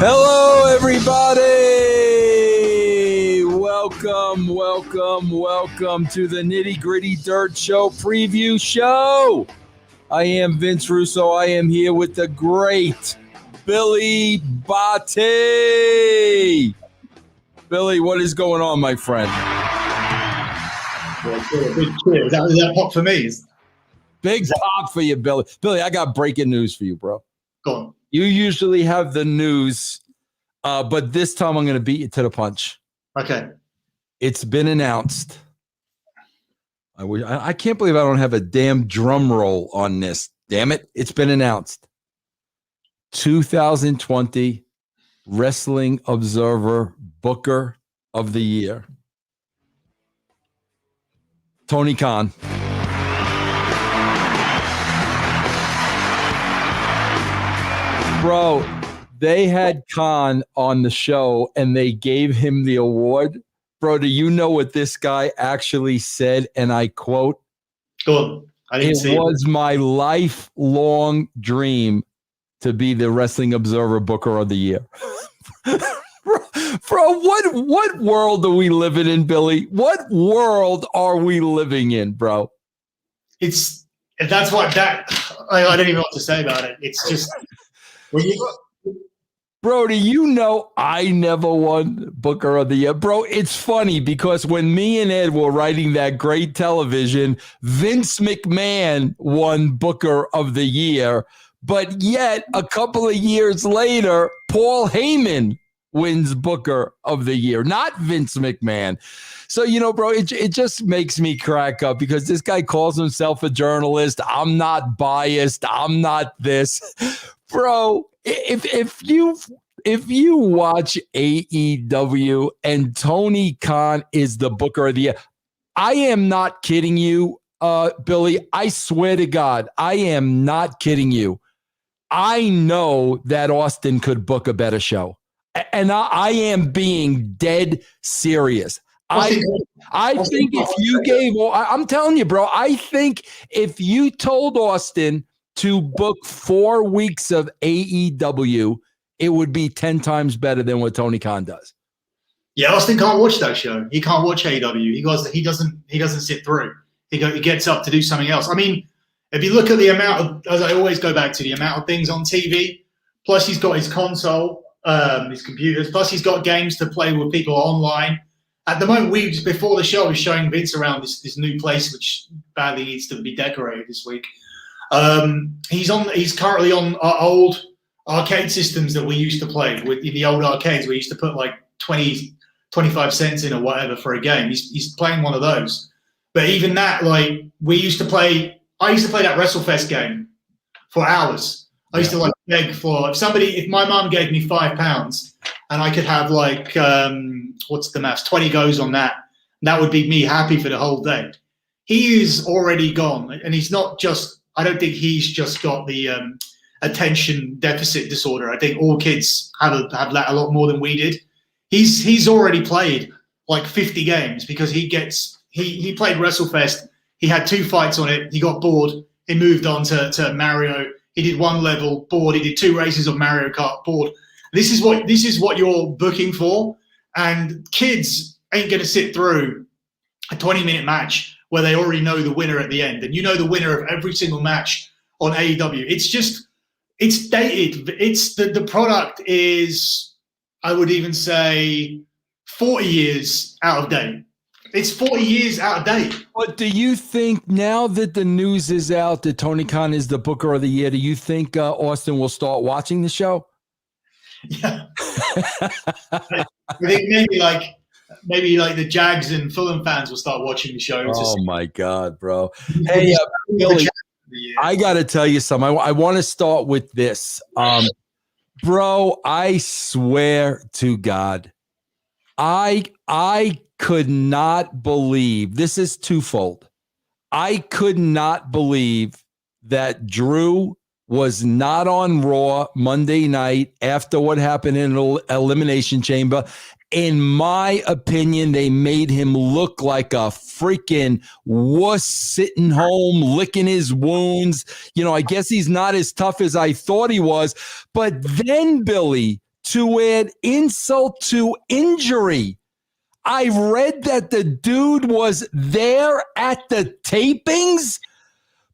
Hello, everybody. Welcome to the Nitty Gritty Dirt Show preview show. I am Vince Russo. I am here with the great Billi Bhatti. Billy, what is going on, my friend? Big cheer. Is that pop for me? Big pop for you, Billy. Billy, I got breaking news for you, bro. Go on. You usually have the news, but this time I'm going to beat you to the punch. Okay. It's been announced. I can't believe I don't have a damn drum roll on this. Damn it. It's been announced. 2020 Wrestling Observer Booker of the Year. Tony Khan. Bro, they had Khan on the show and they gave him the award. Bro, do you know what this guy actually said? And I quote, Go on. I didn't see it was my lifelong dream to be the Wrestling Observer Booker of the Year. Bro, what world are we living in, Billy? What world are we living in, bro? I don't even know what to say about it. It's just Bro, do you know I never won Booker of the Year? Bro, it's funny because when me and Ed were writing that great television, Vince McMahon won Booker of the Year, but yet a couple of years later, Paul Heyman wins Booker of the Year, not Vince McMahon. So, bro, it just makes me crack up because this guy calls himself a journalist. I'm not biased. I'm not this. Bro, if you watch AEW and Tony Khan is the Booker of the Year, I am not kidding you, Billy. I swear to God, I am not kidding you. I know that Austin could book a better show. And I am being dead serious. I think if you gave, I'm telling you, bro, I think if you told Austin to book 4 weeks of AEW, it would be 10 times better than what Tony Khan does. Yeah, Austin can't watch that show. He can't watch AEW. He doesn't sit through. He gets up to do something else. I mean, if you look at the amount of, as I always go back to, the amount of things on TV, plus he's got his console, his computers, plus he's got games to play with people online. At the moment, before the show was showing Vince around this new place, which badly needs to be decorated this week. He's currently on our old arcade systems that we used to play with. In the old arcades, we used to put like 20, 25 cents in or whatever for a game. He's playing one of those. But even that, like I used to play that WrestleFest game for hours. I used to beg for if my mum gave me £5 and I could have what's the maths, 20 goes on that, that would be me happy for the whole day. He is already gone, and he's not just. I don't think he's just got the attention deficit disorder. I think all kids have that a lot more than we did. He's already played like 50 games because he played WrestleFest. He had 2 fights on it. He got bored. He moved on to Mario. He did 1 level, bored. He did 2 races of Mario Kart, bored. This is what you're booking for, and kids ain't going to sit through a 20-minute match where they already know the winner at the end, and you know the winner of every single match on AEW. It's dated. The product is, I would even say, 40 years out of date. It's 40 years out of date. But do you think now that the news is out that Tony Khan is the Booker of the Year, do you think Austin will start watching the show? Yeah. I think maybe the Jags and Fulham fans will start watching the show. Oh my God, bro. Hey, Billy, I got to tell you something. I want to start with this. Bro, I swear to God, I could not believe, this is twofold. I could not believe that Drew was not on Raw Monday night after what happened in an Elimination Chamber. In my opinion, they made him look like a freaking wuss sitting home, licking his wounds. I guess he's not as tough as I thought he was. But then, Billy, to add insult to injury, I read that the dude was there at the tapings.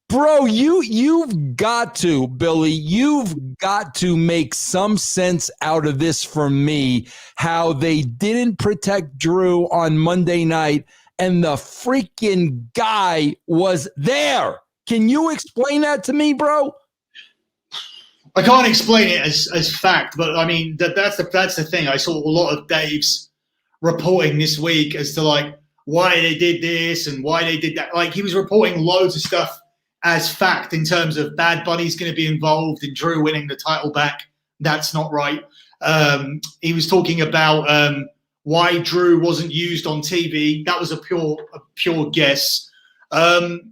Bro, you've got to, Billy, you've got to make some sense out of this for me, how they didn't protect Drew on Monday night and the freaking guy was there. Can you explain that to me, bro? I can't explain it as fact, but I mean that's the thing. I saw a lot of Dave's reporting this week as to like why they did this and why they did that. Like he was reporting loads of stuff as fact in terms of Bad Bunny's going to be involved in Drew winning the title back. That's not right. He was talking about why Drew wasn't used on TV. That was a pure guess. The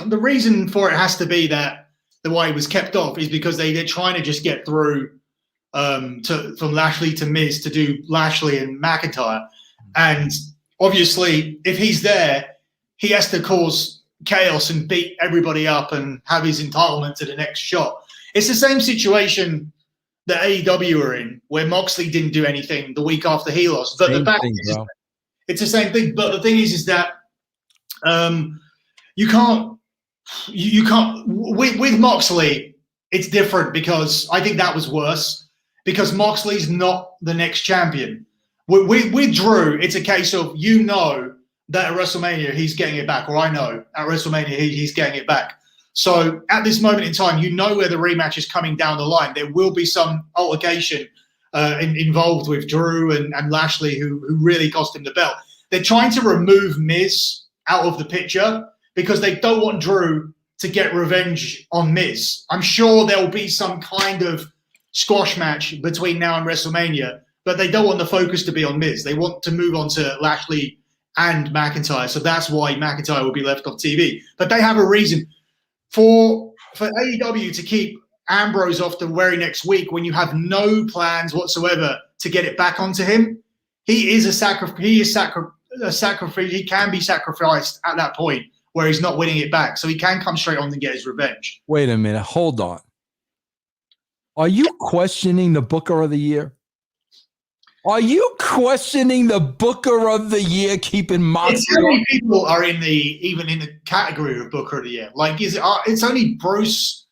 reason for it has to be that the way it was kept off is because they're trying to just get through from Lashley to Miz to do Lashley and McIntyre. And obviously, if he's there, he has to cause chaos and beat everybody up and have his entitlement to the next shot. It's the same situation that AEW are in, where Moxley didn't do anything the week after he lost. But the fact is, it's the same thing. But the thing is that you can't with Moxley. It's different because I think that was worse because Moxley's not the next champion. With Drew, it's a case of that at WrestleMania he's getting it back, or I know at WrestleMania he's getting it back. So at this moment in time, where the rematch is coming down the line. There will be some altercation involved with Drew and Lashley, who really cost him the belt. They're trying to remove Miz out of the picture because they don't want Drew to get revenge on Miz. I'm sure there will be some kind of squash match between now and WrestleMania, but they don't want the focus to be on Miz. They want to move on to Lashley and McIntyre. So that's why McIntyre will be left off TV. But they have a reason for AEW to keep Ambrose off the very next week when you have no plans whatsoever to get it back onto him. He is a sacrifice. He can be sacrificed at that point where he's not winning it back. So he can come straight on and get his revenge. Wait a minute. Hold on. Are you questioning the Booker of the Year? Are you questioning the Booker of the Year, keeping Moxley? How many people are even in the category of Booker of the Year? Like, it's only Bruce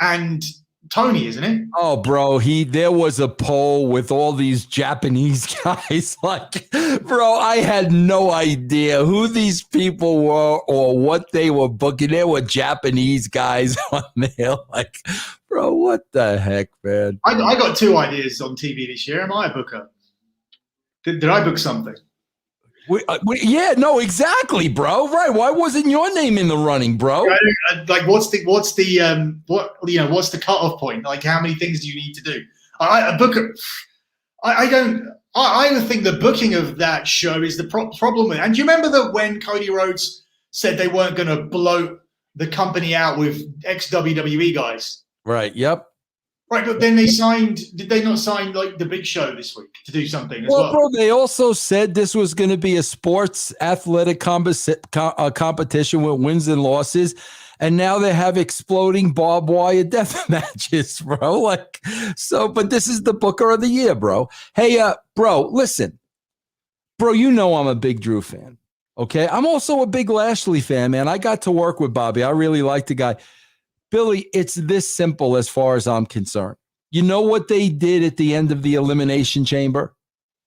and Tony, isn't it? Oh, bro, there was a poll with all these Japanese guys. Like, bro, I had no idea who these people were or what they were booking. There were Japanese guys on there. Like, bro, what the heck, man? I got 2 ideas on TV this year. Am I a booker? Did I book something? Yeah, no, exactly, bro. Right? Why wasn't your name in the running, bro? Like, what's the cutoff point? Like, how many things do you need to do? I don't think the booking of that show is the problem. And do you remember that when Cody Rhodes said they weren't going to bloat the company out with ex-WWE guys? Right. Yep. Right, but then did they not sign like the Big Show this week to do something as well? Well, bro, they also said this was going to be a sports athletic competition with wins and losses. And now they have exploding barbed wire death matches, bro. Like, so, but this is the Booker of the Year, bro. Hey, bro, listen, bro, I'm a big Drew fan. Okay. I'm also a big Lashley fan, man. I got to work with Bobby. I really like the guy. Billy, it's this simple as far as I'm concerned. You know what they did at the end of the Elimination Chamber?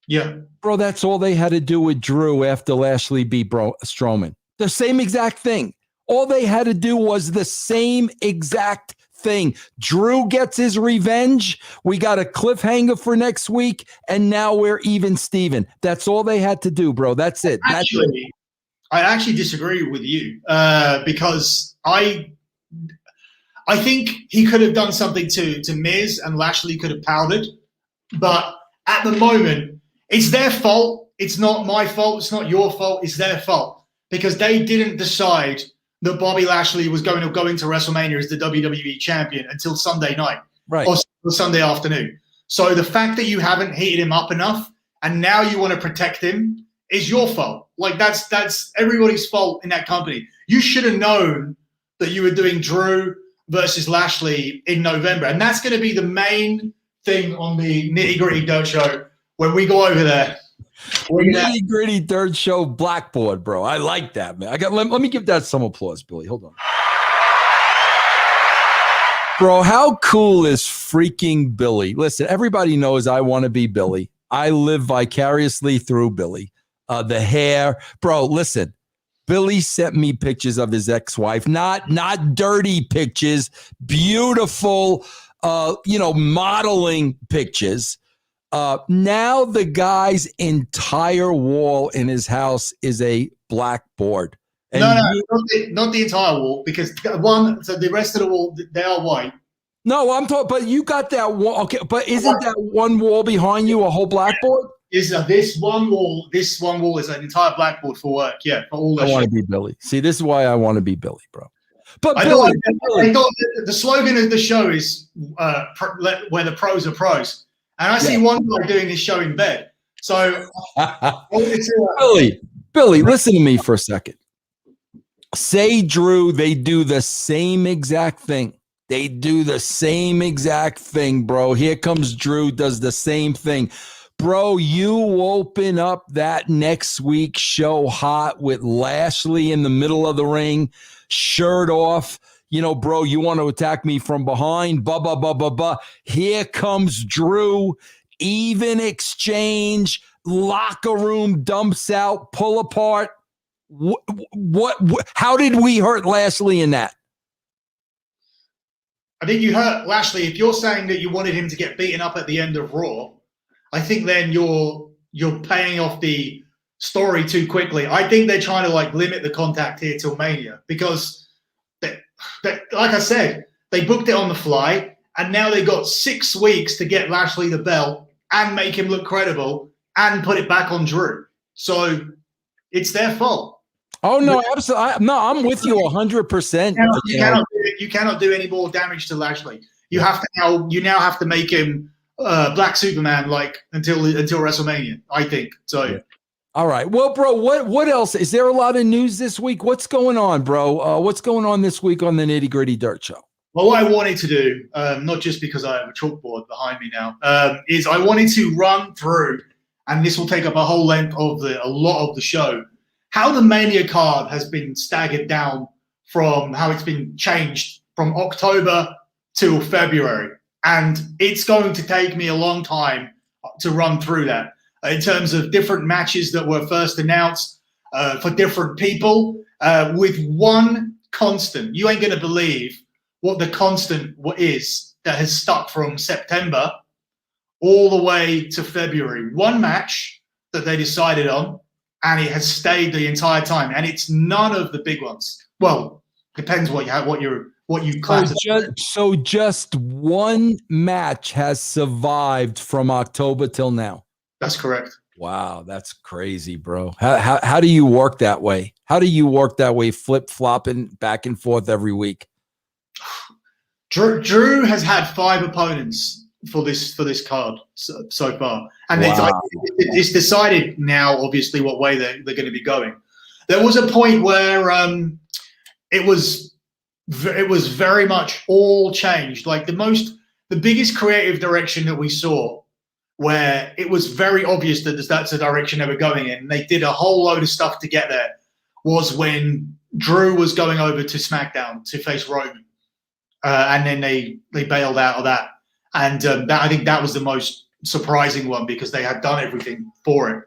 Yeah. Bro, that's all they had to do with Drew after Lashley beat Strowman. The same exact thing. All they had to do was the same exact thing. Drew gets his revenge. We got a cliffhanger for next week, and now we're even Steven. That's all they had to do, bro. That's it. I actually disagree with you because I think he could have done something to Miz and Lashley could have powdered. But at the moment, it's their fault. It's not my fault. It's not your fault. It's their fault because they didn't decide that Bobby Lashley was going to go into WrestleMania as the WWE champion until Sunday night, right, or Sunday afternoon. So the fact that you haven't heated him up enough and now you want to protect him is your fault. Like that's everybody's fault in that company. You should have known that you were doing Drew versus Lashley in November. And that's going to be the main thing on the Nitty Gritty Dirt Show when we go over there. Nitty Gritty Dirt Show Blackboard, bro. I like that, man. Let me give that some applause, Billy. Hold on. Bro, how cool is freaking Billy? Listen, everybody knows I want to be Billy. I live vicariously through Billy. The hair. Bro, listen. Billy sent me pictures of his ex-wife, not dirty pictures, beautiful, modeling pictures. Now the guy's entire wall in his house is a blackboard. And not the entire wall, because the rest of the wall, they are white. No, I'm talking, but you got that wall. Okay, but isn't that one wall behind you a whole blackboard? This one wall is an entire blackboard for work. Yeah, for all. I want to be Billy. See, this is why I want to be Billy, bro. But I Billy, thought the slogan of the show is where the pros are pros, and I see one guy doing his show in bed. So, Billy, listen to me for a second. Say Drew, they do the same exact thing. They do the same exact thing, bro. Here comes Drew, does the same thing. Bro, you open up that next week's show hot with Lashley in the middle of the ring, shirt off. Bro, you want to attack me from behind, Here comes Drew, even exchange, locker room dumps out, pull apart. How did we hurt Lashley in that? I think you hurt Lashley. If you're saying that you wanted him to get beaten up at the end of Raw, I think then you're paying off the story too quickly. I think they're trying to limit the contact here till Mania, because like I said, they booked it on the fly, and now they got 6 weeks to get Lashley the belt and make him look credible and put it back on Drew. So it's their fault. Oh no, absolutely. No, I'm with you 100%. You cannot do any more damage to Lashley. You now have to make him Black Superman until WrestleMania, I think. So yeah. All right. Well, bro, what else? Is there a lot of news this week? What's going on, bro? What's going on this week on the Nitty Gritty Dirt Show? Well, what I wanted to do, not just because I have a chalkboard behind me now, is I wanted to run through, and this will take up a whole length of a lot of the show, how the Mania card has been staggered down from how it's been changed from October till February. And it's going to take me a long time to run through that in terms of different matches that were first announced for different people with one constant. You ain't going to believe what the constant is that has stuck from September all the way to February. One match that they decided on, and it has stayed the entire time, and it's none of the big ones. Well, depends what you classify. So just one match has survived from October till now. That's correct. Wow, that's crazy, bro. How do you work that way? How do you work that way, flip-flopping back and forth every week? Drew has had 5 opponents for this card so far, and it's decided now, obviously, what way they're going to be going. There was a point where it was very much all changed. The biggest creative direction that we saw, where it was very obvious that that's the direction they were going in. They did a whole load of stuff to get there, was when Drew was going over to SmackDown to face Roman, and then they bailed out of that. And I think that was the most surprising one, because they had done everything for it.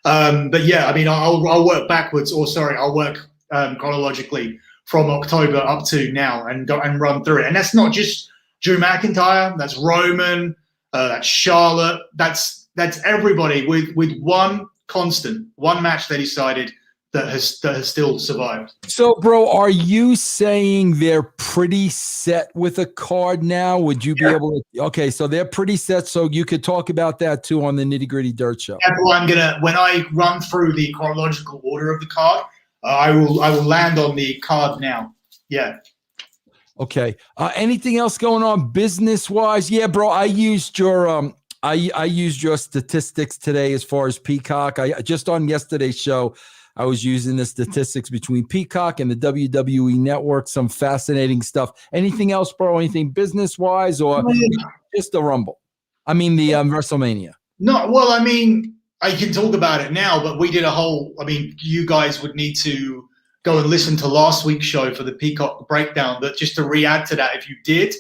But yeah, I mean, I'll work backwards, I'll work chronologically from October up to now and run through it. And that's not just Drew McIntyre. That's Roman. That's Charlotte. That's everybody with one constant, one match they decided that has still survived. So, bro, are you saying they're pretty set with a card now? Would you be able to? Okay, so they're pretty set. So you could talk about that too on the Nitty Gritty Dirt Show. Yeah, well, when I run through the chronological order of the card, I will land on the card now. Yeah. Okay. Anything else going on business wise? Yeah, bro. I used your I used your statistics today as far as Peacock. I just on yesterday's show, I was using the statistics between Peacock and the WWE Network. Some fascinating stuff. Anything else, bro? Anything business wise or just the Rumble? I mean, the WrestleMania. No, well, I mean, I can talk about it now, but we did a whole. I mean, you guys would need to go and listen to last week's show for the Peacock breakdown. But just to re-add to that, if you did,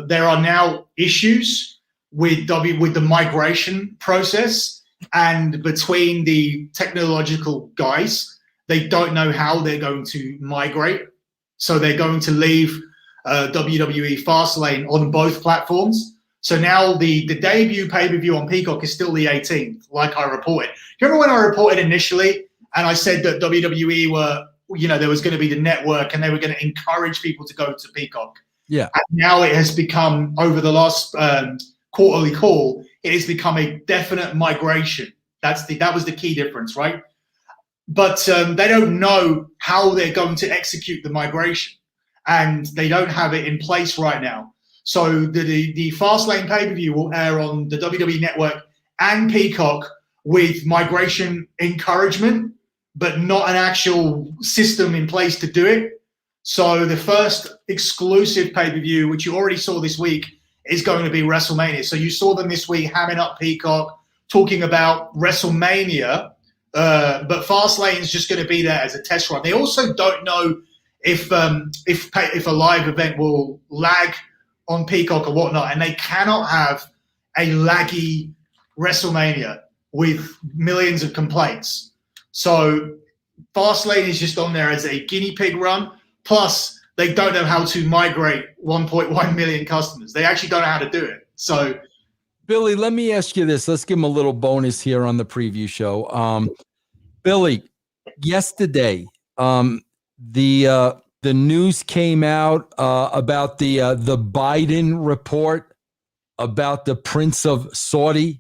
there are now issues with the migration process, and between the technological guys, they don't know how they're going to migrate. So they're going to leave WWE Fastlane on both platforms. So now the debut pay-per-view on Peacock is still the 18th, like I reported. Do you remember when I reported initially and I said that WWE were, there was going to be the network and they were going to encourage people to go to Peacock? Yeah. And now it has become, over the last quarterly call, it has become a definite migration. That was the key difference, right? But they don't know how they're going to execute the migration, and they don't have it in place right now. So the Fastlane pay-per-view will air on the WWE Network and Peacock with migration encouragement, but not an actual system in place to do it. So the first exclusive pay-per-view, which you already saw this week, is going to be WrestleMania. So you saw them this week hamming up Peacock, talking about WrestleMania, but Fastlane is just going to be there as a test run. They also don't know if a live event will lag on Peacock or whatnot, and they cannot have a laggy WrestleMania with millions of complaints. So Fastlane is just on there as a guinea pig run. Plus, they don't know how to migrate 1.1 million customers. They actually don't know how to do it. So, Billy, let me ask you this. Let's give him a little bonus here on the preview show. Billy, yesterday, the news came out about the Biden report about the Prince of Saudi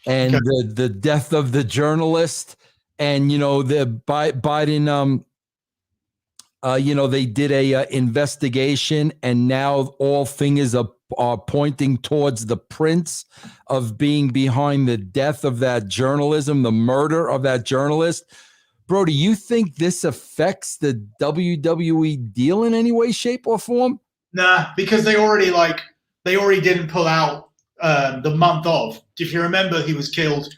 and the death of the journalist. And, the Biden, they did a investigation, and now all things are pointing towards the prince of being behind the death of that journalism, the murder of that journalist. Bro, do you think this affects the WWE deal in any way, shape, or form? Nah, because they already didn't pull out the month of. If you remember, he was killed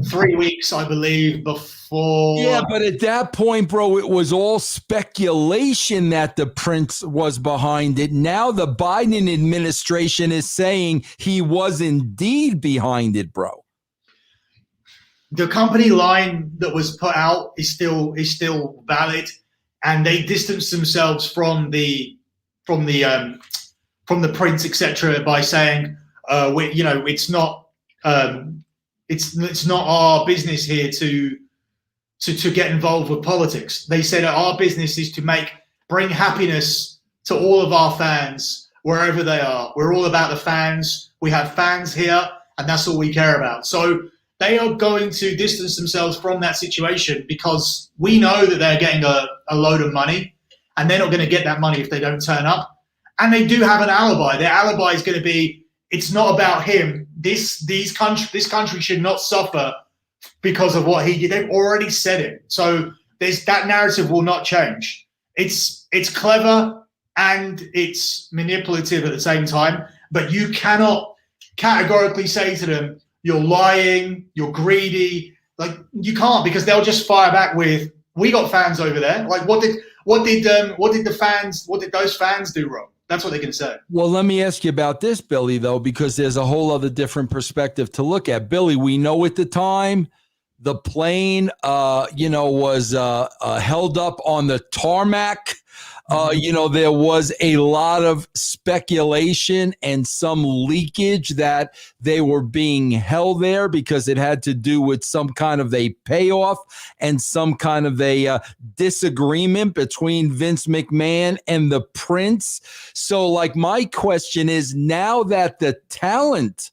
3 weeks, I believe, before. Yeah, but at that point, bro, it was all speculation that the prince was behind it. Now the Biden administration is saying he was indeed behind it, bro. The company line that was put out is still valid, and they distanced themselves from the prince, etc., by saying, it's not our business here to get involved with politics. They said our business is to bring happiness to all of our fans wherever they are. We're all about the fans. We have fans here, and that's all we care about. So they are going to distance themselves from that situation because we know that they're getting a load of money, and they're not going to get that money if they don't turn up. And they do have an alibi. Their alibi is going to be, it's not about him. This country should not suffer because of what he did. They've already said it. So that narrative will not change. It's clever and it's manipulative at the same time, but you cannot categorically say to them, you're lying, you're greedy. Like, you can't, because they'll just fire back with, we got fans over there. Like, what did those fans do wrong? That's what they can say. Well, let me ask you about this, Billy, though, because there's a whole other different perspective to look at. Billy, we know at the time the plane, was held up on the tarmac. There was a lot of speculation and some leakage that they were being held there because it had to do with some kind of a payoff and some kind of a disagreement between Vince McMahon and the Prince. So, my question is, now that the talent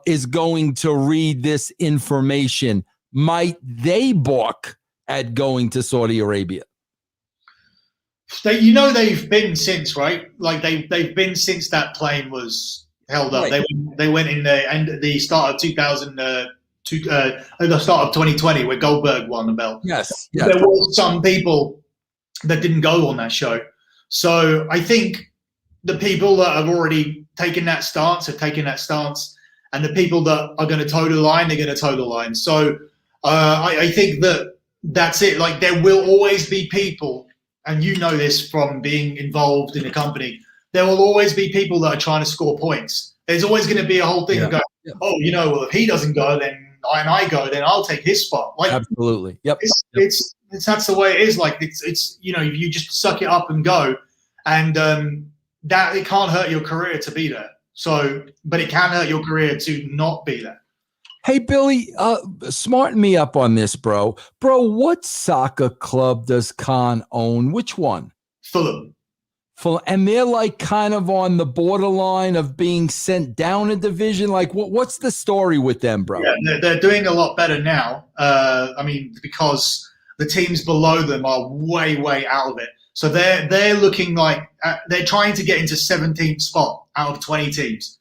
is going to read this information, might they balk at going to Saudi Arabia? They've been since, right? Like they've been since that plane was held up. Right. They went in the start of 2020 where Goldberg won the belt. Yes. There was some people that didn't go on that show. So I think the people that have already taken that stance have taken that stance, and the people that are going to toe the line, they're going to toe the line. So I think that's it. Like, there will always be people, and you know this from being involved in a company, there will always be people that are trying to score points. There's always going to be a whole thing of going, oh, well, if he doesn't go, then I go, then I'll take his spot. Like, absolutely. Yep. It's that's the way it is. Like, it's you just suck it up and go, and that it can't hurt your career to be there. So, but it can hurt your career to not be there. Hey, Billy, smarten me up on this, bro. Bro, what soccer club does Khan own? Which one? Fulham. And they're like kind of on the borderline of being sent down a division. Like, what's the story with them, bro? Yeah, they're doing a lot better now. Because the teams below them are way, way out of it. So they're looking like they're trying to get into 17th spot out of 20 teams.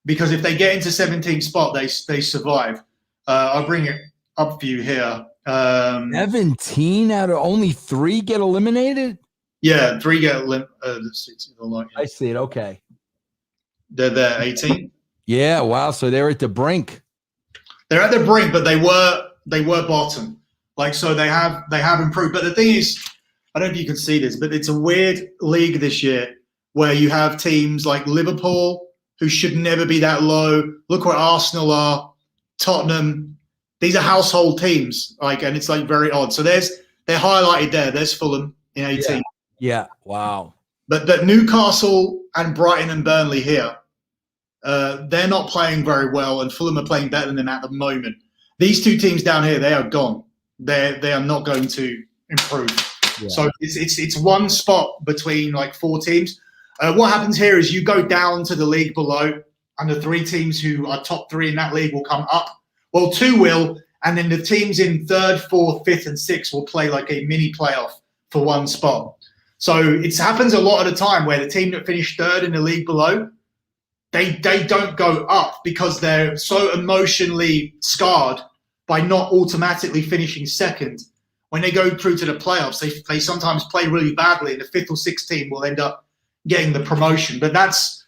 Because if they get into 17th spot, they survive. I'll bring it up for you here. 17 out of only 3 get eliminated? Yeah, 3 get eliminated. I see it. Okay. They're there, 18. Yeah, wow. So they're at the brink. They're at the brink, but they were bottom. Like, so they have improved. But the thing is, I don't know if you can see this, but it's a weird league this year where you have teams like Liverpool, who should never be that low. Look where Arsenal are, Tottenham. These are household teams, and it's like very odd. So they're highlighted there. There's Fulham in 18. Yeah. Wow. But Newcastle and Brighton and Burnley here, they're not playing very well, and Fulham are playing better than them at the moment. These 2 teams down here, they are gone. They are not going to improve. Yeah. So it's 1 spot between like 4 teams. What happens here is you go down to the league below, and the 3 teams who are top 3 in that league will come up. Well, 2 will, and then the teams in 3rd, 4th, 5th, and 6th will play like a mini playoff for 1 spot. So it happens a lot of the time where the team that finished 3rd in the league below, they don't go up because they're so emotionally scarred by not automatically finishing 2nd. When they go through to the playoffs, they sometimes play really badly, and the 5th or 6th team will end up getting the promotion. But that's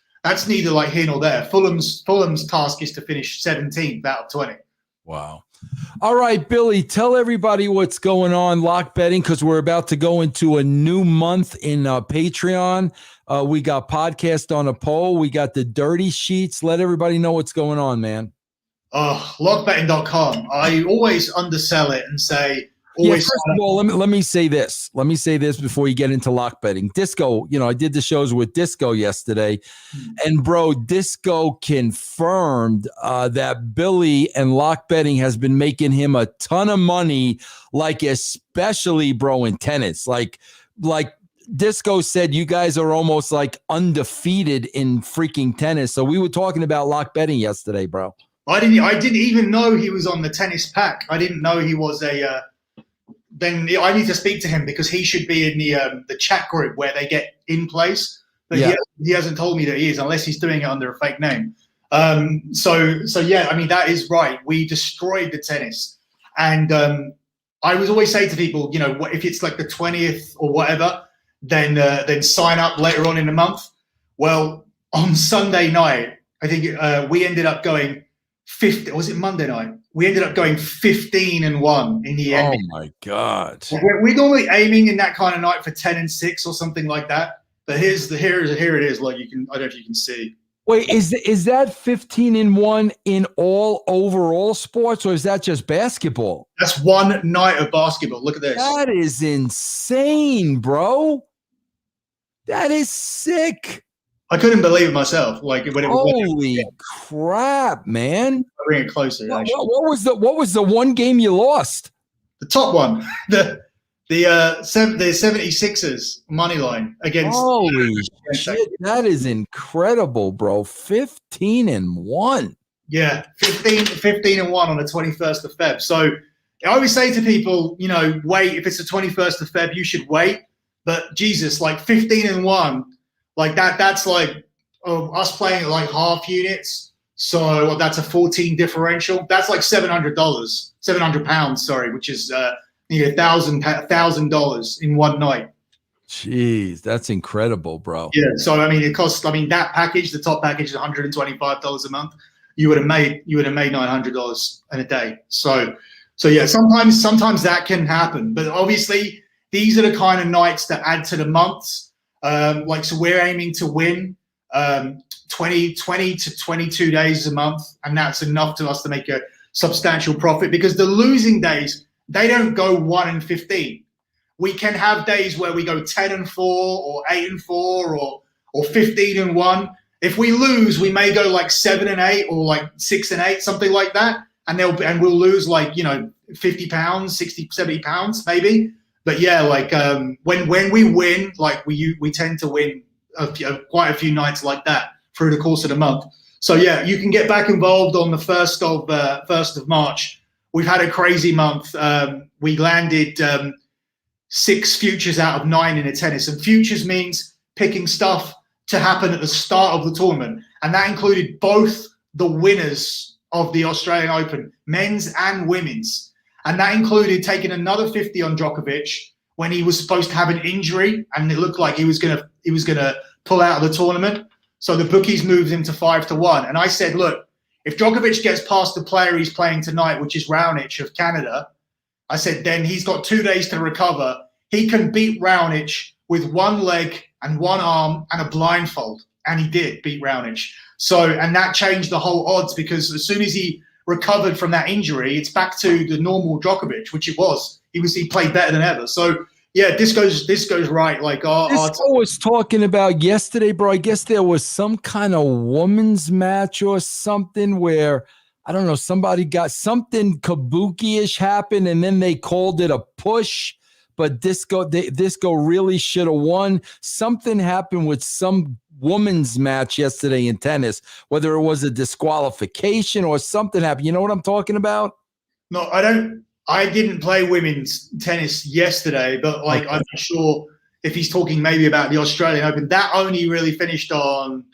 neither like here nor there. Fulham's task is to finish 17th out of 20. Wow. All right, Billy, tell everybody what's going on lock betting, because we're about to go into a new month in Patreon. We got podcast on a poll. We got the dirty sheets. Let everybody know what's going on, man. Lockbetting.com. I always undersell it and say, first of all, let me say this. Let me say this before you get into lock betting. Disco, I did the shows with Disco yesterday, and bro, Disco confirmed that Billy and lock betting has been making him a ton of money, like especially bro in tennis. Like Disco said, you guys are almost like undefeated in freaking tennis. So we were talking about lock betting yesterday, bro. I didn't even know he was on the tennis pack. I didn't know he was a. Then I need to speak to him because he should be in the chat group where they get in place. But he hasn't told me that he is, unless he's doing it under a fake name. So yeah, I mean, that is right. We destroyed the tennis. And I was always say to people, if it's like the 20th or whatever, then sign up later on in the month. Well, on Sunday night, I think we ended up going 50. Was it Monday night? We ended up going 15-1 in the end. Oh my God! We're normally aiming in that kind of night for 10-6 or something like that. But here it is. Like, you can, I don't know if you can see. Wait, is that 15-1 in all overall sports, or is that just basketball? That's one night of basketball. Look at this. That is insane, bro. That is sick. I couldn't believe it myself. Like, when it was holy crap, man! I'll bring it closer. What was the one game you lost? The top one, the 76ers money line against. Holy shit! That is incredible, bro. 15-1. Yeah, 15-1 on the 21st of Feb. So I always say to people, wait. If it's the 21st of Feb, you should wait. But Jesus, like 15-1. Like that's like us playing at like half units. So that's a 14 differential. That's like £700, £700, sorry, which is $1,000 in one night. Jeez, that's incredible, bro. Yeah. So I mean, it costs. I mean, that package, the top package, is $125 a month. You would have made $900 in a day. So yeah. Sometimes that can happen, but obviously these are the kind of nights that add to the months. So we're aiming to win 20 to 22 days a month, and that's enough to us to make a substantial profit, because the losing days, they don't go 1-15. We can have days where we go 10-4 or 8-4 or 15-1. If we lose, we may go like 7-8 or like 6-8, something like that, and we'll lose like, you know, 50 pounds, 60, 70 pounds maybe. But yeah, like when we win, like we tend to win quite a few nights like that through the course of the month. So yeah, you can get back involved on the 1st of March. We've had a crazy month. We landed 6 futures out of 9 in a tennis, and futures means picking stuff to happen at the start of the tournament, and that included both the winners of the Australian Open, men's and women's, and that included taking another 50 on Djokovic when he was supposed to have an injury, and it looked like he was gonna pull out of the tournament. So the bookies moved him to 5-1, and I said, look, if Djokovic gets past the player he's playing tonight, which is Raonic of Canada, I said, then he's got 2 days to recover. He can beat Raonic with one leg and one arm and a blindfold. And he did beat Raonic. So, and that changed the whole odds, because as soon as he recovered from that injury, it's back to the normal Djokovic, which it was. He played better than ever. So yeah, this goes right. Like I was talking about yesterday, bro. I guess there was some kind of women's match or something where, I don't know, somebody got something kabuki-ish happened, and then they called it a push, but Disco really should have won. Something happened with some women's match yesterday in tennis, whether it was a disqualification or something happened. You know what I'm talking about? No, I don't. I didn't play women's tennis yesterday, but like, okay. I'm not sure if he's talking maybe about the Australian Open. That only really finished on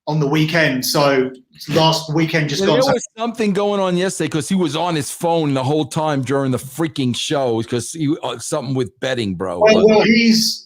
the weekend. So last weekend just gone. There was something going on yesterday because he was on his phone the whole time during the freaking show, because he something with betting, bro. Well,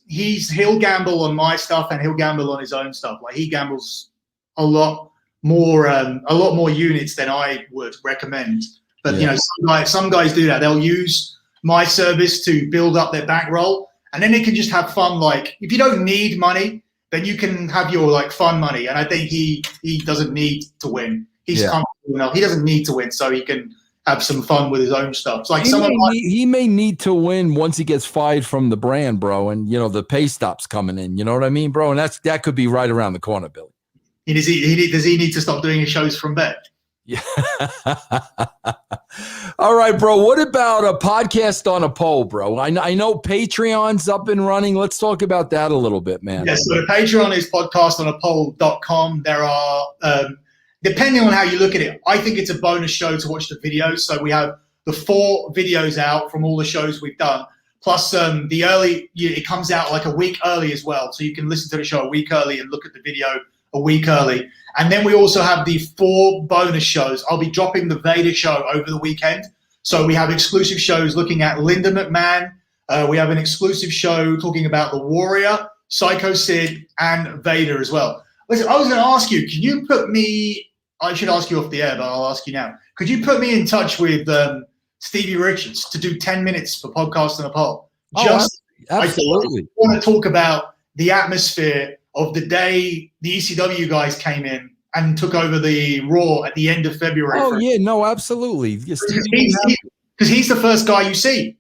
he'll gamble on my stuff and he'll gamble on his own stuff. Like, he gambles a lot more units than I would recommend. But you know, some guys do that. They'll use my service to build up their bankroll, and then they can just have fun. Like, if you don't need money, then you can have your like fun money. And I think he doesn't need to win. He's comfortable enough. He doesn't need to win, so he can have some fun with his own stuff. It's like he may need to win once he gets fired from the brand, bro, and you know the pay stop's coming in. You know what I mean, bro? And that could be right around the corner, Billy. Does he need to stop doing his shows from bet? Yeah. All right, bro. What about a podcast on a poll, bro? I know Patreon's up and running. Let's talk about that a little bit, man. Yeah, so the Patreon is podcastonapoll.com. There are, depending on how you look at it, I think it's a bonus show to watch the videos. So we have the 4 videos out from all the shows we've done. Plus it comes out like a week early as well. So you can listen to the show a week early and look at the video a week early. And then we also have the 4 bonus shows. I'll be dropping the Vader show over the weekend. So we have exclusive shows looking at Linda McMahon. We have an exclusive show talking about the Warrior, Psycho Sid, and Vader as well. Listen, I was going to ask you, can you put me, I should ask you off the air, but I'll ask you now. Could you put me in touch with Stevie Richards to do 10 minutes for Podcast on a Poll? Absolutely. I want to talk about the atmosphere of the day the ECW guys came in and took over the Raw at the end of February. Oh, yeah, no, absolutely. Because he's the first guy you see.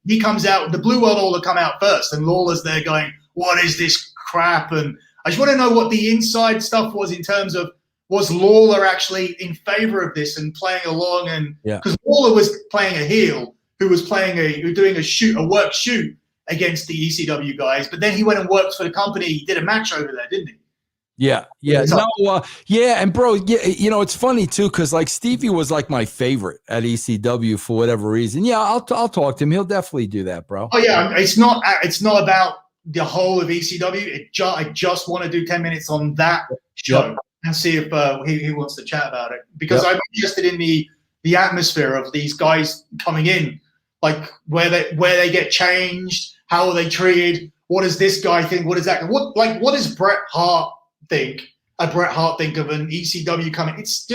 He comes out, the Blue World Order come out first, and Lawler's there going, what is this crap? And I just want to know what the inside stuff was in terms of, was Lawler actually in favor of this and playing along? And because Lawler was playing a heel who was doing a work shoot against the ECW guys, but then he went and worked for the company. He did a match over there, didn't he? Yeah. And bro, you know, it's funny too, because like Stevie was like my favorite at ECW for whatever reason. Yeah, I'll talk to him. He'll definitely do that, bro. Oh yeah, it's not about the whole of ECW. I just want to do 10 minutes on that show and see if he wants to chat about it, because I'm interested in the atmosphere of these guys coming in, like where they get changed, how are they treated, what does this guy think? What does Bret Hart think? Bret Hart think of an ECW coming? It's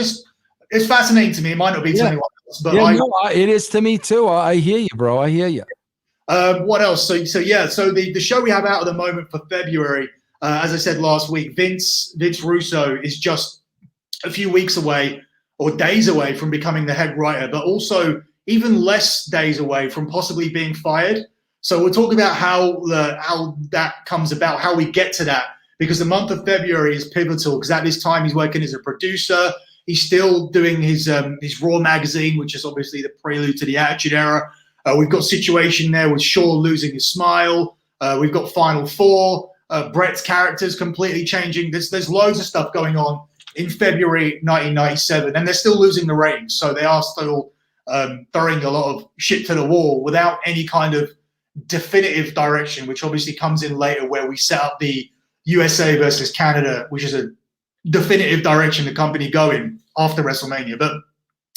fascinating to me. It might not be to anyone else, but it is to me too. I hear you, bro. I hear you. What else? So the show we have out at the moment for February, as I said last week, Vince Russo is just a few weeks away or days away from becoming the head writer, but also even less days away from possibly being fired. So we'll talk about how that comes about, how we get to that, because the month of February is pivotal, because at this time he's working as a producer. He's still doing his Raw magazine, which is obviously the prelude to the Attitude Era. We've got situation there with Shaw losing his smile. We've got Final Four. Bret's character's completely changing. There's loads of stuff going on in February 1997, and they're still losing the ratings. So they are still throwing a lot of shit to the wall without any kind of definitive direction, which obviously comes in later, where we set up the USA versus Canada, which is a definitive direction the company go in after WrestleMania. But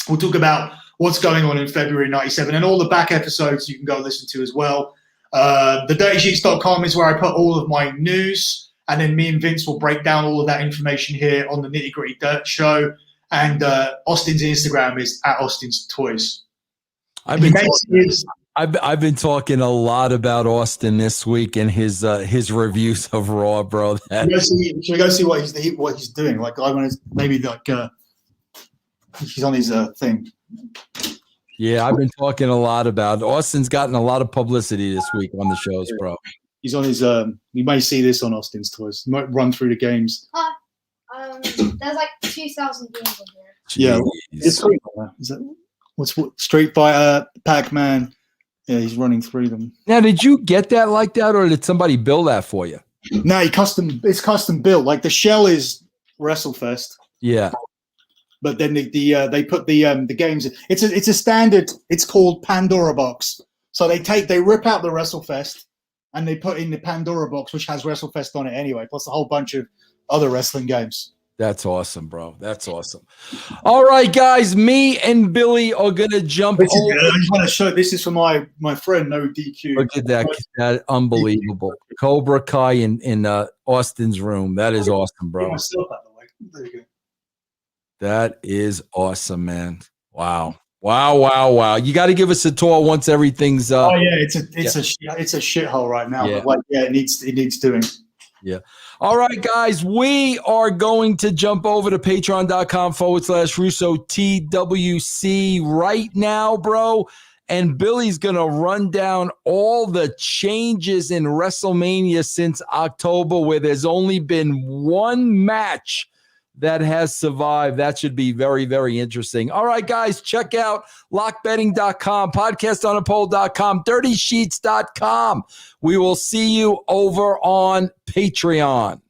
we'll talk about what's going on in February 97, and all the back episodes you can go listen to as well. TheDirtySheets.com is where I put all of my news, and then me and Vince will break down all of that information here on the Nitty Gritty Dirt Show. And Austin's Instagram is @Austin'sToys. I've been talking a lot about Austin this week and his reviews of Raw, bro. Should we go see what he's doing? Like, I want to maybe he's on his thing. Yeah, I've been talking a lot about Austin's gotten a lot of publicity this week on the shows, bro. He's on his. You may see this on Austin's Toys. You might run through the games. There's like 2,000 games on here. Yeah, it's Street Fighter. Is that what's Street Fighter, Pac-Man? Yeah, he's running through them. Now, did you get that like that, or did somebody build that for you? No, it's custom built. Like the shell is WrestleFest. Yeah. But then they put the games. It's a standard. It's called Pandora box. So they rip out the WrestleFest and they put in the Pandora box, which has WrestleFest on it anyway, plus a whole bunch of other wrestling games. That's awesome, bro. That's awesome. All right, guys, me and Billy are gonna jump. I just want to show. This is for my friend No DQ. Look at that unbelievable Cobra Kai in Austin's room. That is awesome, bro. There you go. That is awesome, man. Wow. You got to give us a tour once everything's oh yeah, it's a shithole right now. Yeah. But like, yeah, it needs doing. Yeah. All right, guys, we are going to jump over to patreon.com/Russo TWC right now, bro. And Billy's going to run down all the changes in WrestleMania since October, where there's only been one match that has survived. That should be very, very interesting. All right, guys, check out lockbetting.com, podcastonapoll.com, dirtysheets.com. We will see you over on Patreon.